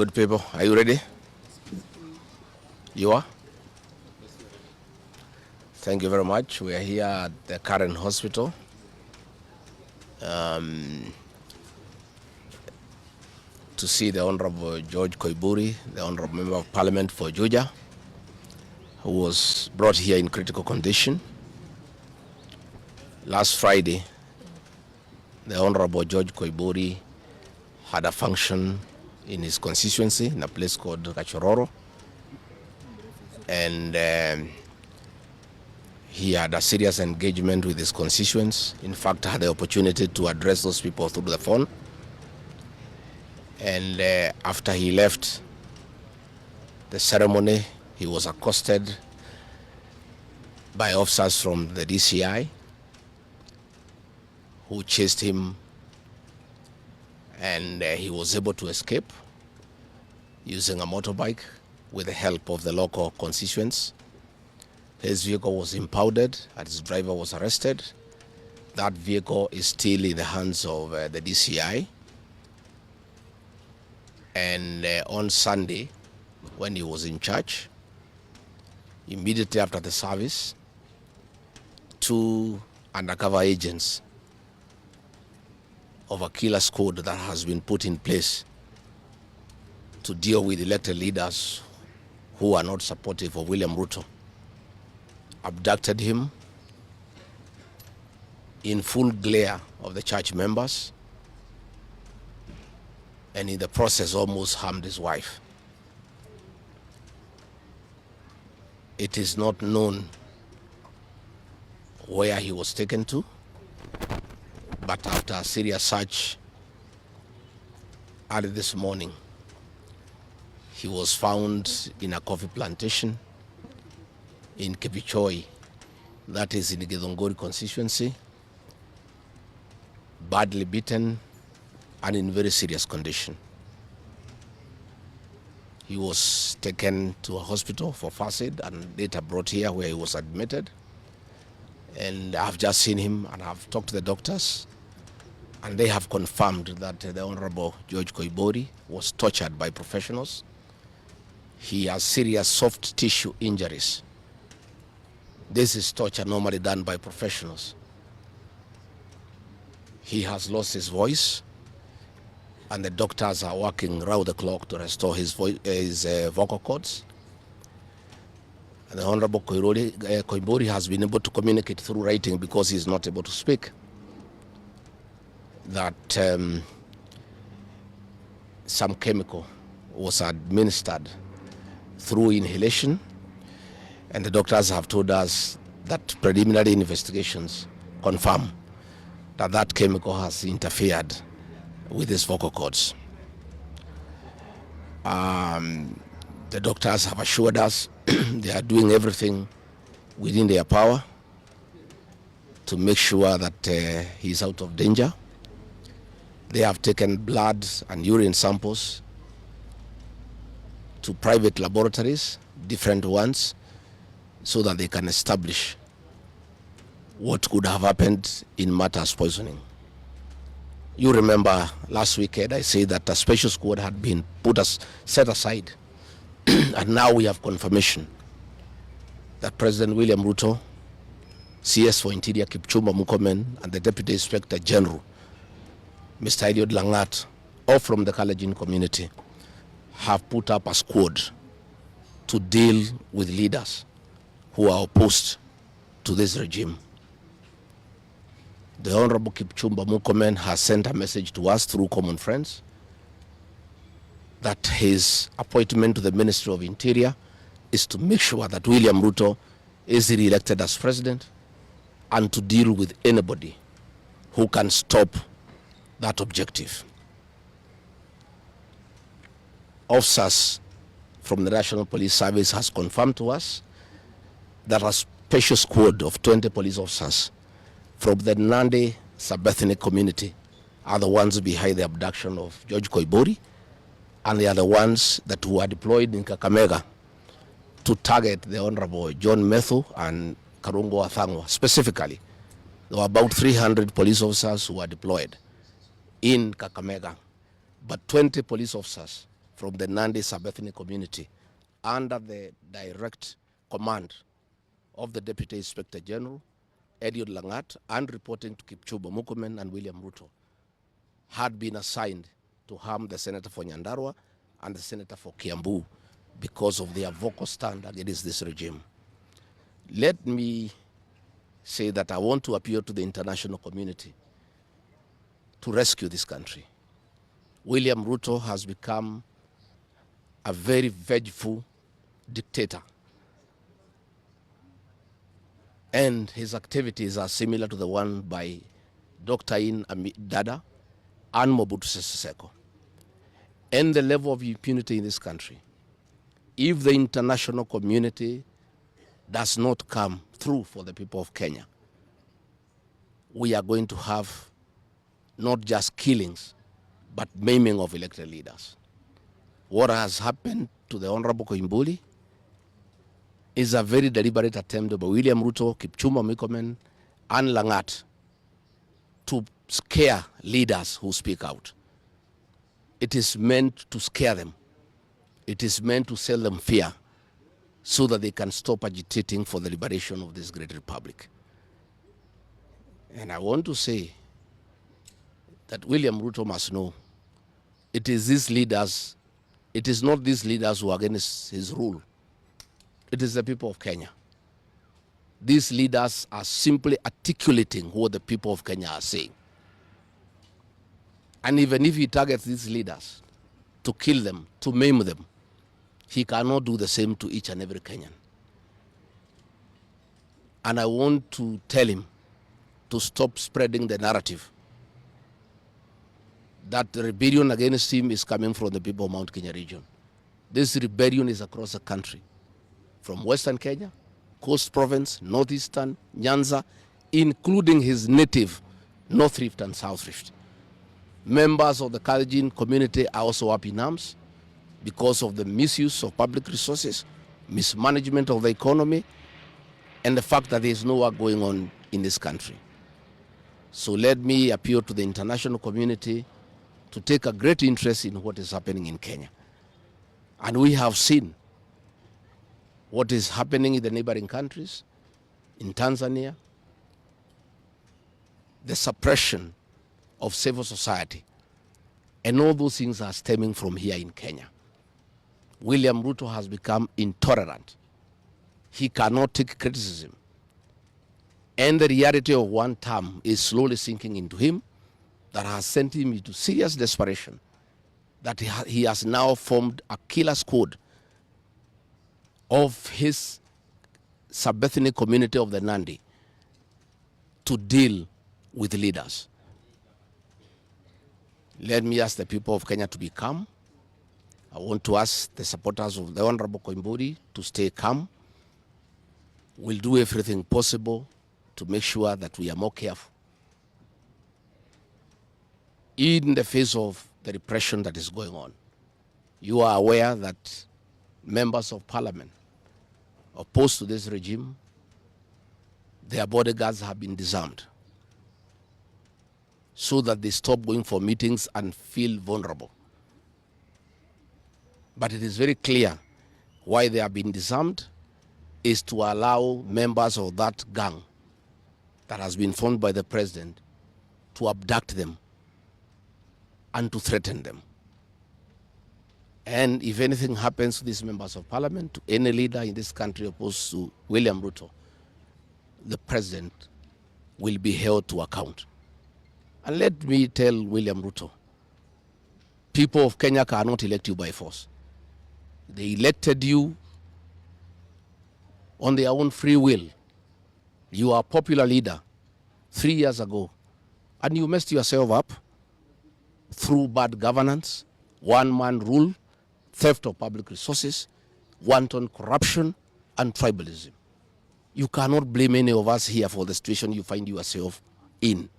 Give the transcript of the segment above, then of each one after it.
Good people, are you ready? You are? Thank you very much. We are here at the current hospital. To see the Honorable George Koimburi, the Honorable Member of Parliament for Juja, who was brought here in critical condition. Last Friday, the Honorable George Koimburi had a function in his constituency in a place called Gachagua, and he had a serious engagement with his constituents. In fact, had the opportunity to address those people through the phone. And after he left the ceremony, he was accosted by officers from the DCI who chased him, and he was able to escape using a motorbike with the help of the local constituents. His vehicle was impounded and his driver was arrested. That vehicle is still in the hands of the DCI. And on Sunday, when he was in church, immediately after the service, 2 undercover agents of a killer squad that has been put in place to deal with elected leaders who are not supportive of William Ruto abducted him in full glare of the church members, and in the process almost harmed his wife. It is not known where he was taken to, but after a serious search early this morning, he was found in a coffee plantation in Kibburi, that is in the Githunguri constituency, badly beaten and in very serious condition. He was taken to a hospital for first aid and later brought here where he was admitted. And I've just seen him and I've talked to the doctors, and they have confirmed that the Honorable George Koimburi was tortured by professionals. He has serious soft tissue injuries. This is torture normally done by professionals. He has lost his voice, and the doctors are working round the clock to restore his vocal cords. And the Honorable Koimburi has been able to communicate through writing, because he is not able to speak, that some chemical was administered through inhalation, and the doctors have told us that preliminary investigations confirm that that chemical has interfered with his vocal cords. The doctors have assured us they are doing everything within their power to make sure that he's out of danger. They have taken blood and urine samples to private laboratories, different ones, so that they can establish what could have happened in matters poisoning. You remember last weekend I said that a special squad had been set aside, and now we have confirmation that President William Ruto, CS for Interior Kipchumba Murkomen, and the Deputy Inspector General, Mr. Eliud Langat, all from the Kalenjin community, have put up a squad to deal with leaders who are opposed to this regime. The Honorable Kipchumba Murkomen has sent a message to us through common friends that his appointment to the Ministry of Interior is to make sure that William Ruto is re-elected as president, and to deal with anybody who can stop that objective. Officers from the National Police Service has confirmed to us that a special squad of 20 police officers from the Nandi sub-ethnic community are the ones behind the abduction of George Koimburi, and they are the ones that were deployed in Kakamega to target the Honorable John Methu and Karungo Athangwa. Specifically, there were about 300 police officers who were deployed in Kakamega, but 20 police officers from the Nandi sub-ethnic community under the direct command of the Deputy Inspector General, Eliud Langat, and reporting to Kipchumba Murkomen and William Ruto, had been assigned to harm the senator for Nyandarua and the senator for Kiambu because of their vocal stand against this regime. Let me say that I want to appeal to the international community to rescue this country. William Ruto has become a very vengeful dictator, and his activities are similar to the one by Dr. In Dada and Mobutu Sese Seko. And the level of impunity in this country, if the international community does not come through for the people of Kenya, we are going to have not just killings, but maiming of elected leaders. What has happened to the Honorable Koimburi is a very deliberate attempt by William Ruto, Kipchumba Murkomen, and Langat to scare leaders who speak out. It is meant to scare them. It is meant to sell them fear so that they can stop agitating for the liberation of this great republic. And I want to say that William Ruto must know it is these leaders, it is not these leaders who are against his rule. It is the people of Kenya. These leaders are simply articulating what the people of Kenya are saying. And even if he targets these leaders to kill them, to maim them, he cannot do the same to each and every Kenyan. And I want to tell him to stop spreading the narrative that the rebellion against him is coming from the people of Mount Kenya region. This rebellion is across the country, from Western Kenya, Coast Province, Northeastern, Nyanza, including his native North Rift and South Rift. Members of the Kalenjin community are also up in arms because of the misuse of public resources, mismanagement of the economy, and the fact that there is no work going on in this country. So let me appeal to the international community to take a great interest in what is happening in Kenya. And we have seen what is happening in the neighboring countries, in Tanzania, the suppression of civil society. And all those things are stemming from here in Kenya. William Ruto has become intolerant. He cannot take criticism. And the reality of one term is slowly sinking into him, that has sent him into serious desperation, that he has now formed a killer squad of his sub-ethnic community of the Nandi to deal with leaders. Let me ask the people of Kenya to be calm. I want to ask the supporters of the Honorable Koimburi to stay calm. We'll do everything possible to make sure that we are more careful in the face of the repression that is going on. You are aware that members of parliament opposed to this regime, their bodyguards have been disarmed so that they stop going for meetings and feel vulnerable. But it is very clear why they have been disarmed is to allow members of that gang that has been formed by the president to abduct them and to threaten them. And if anything happens to these members of parliament, to any leader in this country opposed to William Ruto, the president will be held to account. And let me tell William Ruto, people of Kenya cannot elect you by force. They elected you on their own free will. You are a popular leader 3 years ago, and you messed yourself up through bad governance, one-man rule, theft of public resources, wanton corruption, and tribalism. You cannot blame any of us here for the situation you find yourself in.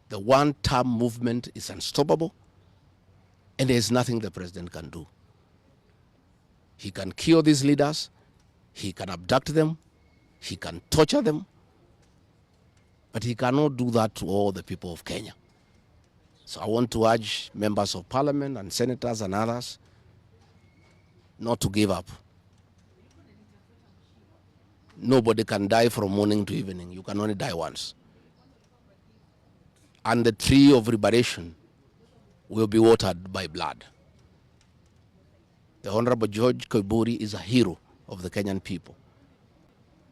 The one-term movement is unstoppable, and there is nothing the president can do. He can kill these leaders, he can abduct them, he can torture them, but he cannot do that to all the people of Kenya. So I want to urge members of parliament and senators and others not to give up. Nobody can die from morning to evening. You can only die once. And the tree of liberation will be watered by blood. The Honorable George Kibburi is a hero of the Kenyan people.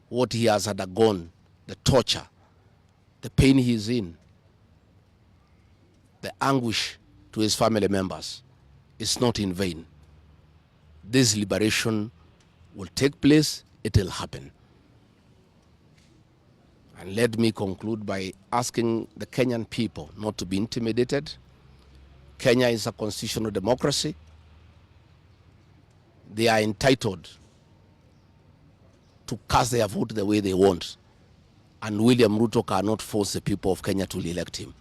What he has undergone, the torture, the pain he is in, the anguish to his family members is not in vain. This liberation will take place, it will happen. And let me conclude by asking the Kenyan people not to be intimidated. Kenya is a constitutional democracy. They are entitled to cast their vote the way they want. And William Ruto cannot force the people of Kenya to elect him.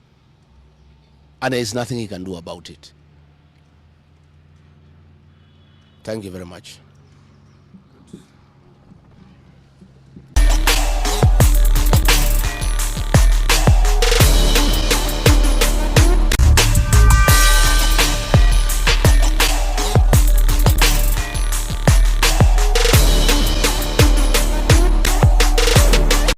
And there is nothing he can do about it. Thank you very much.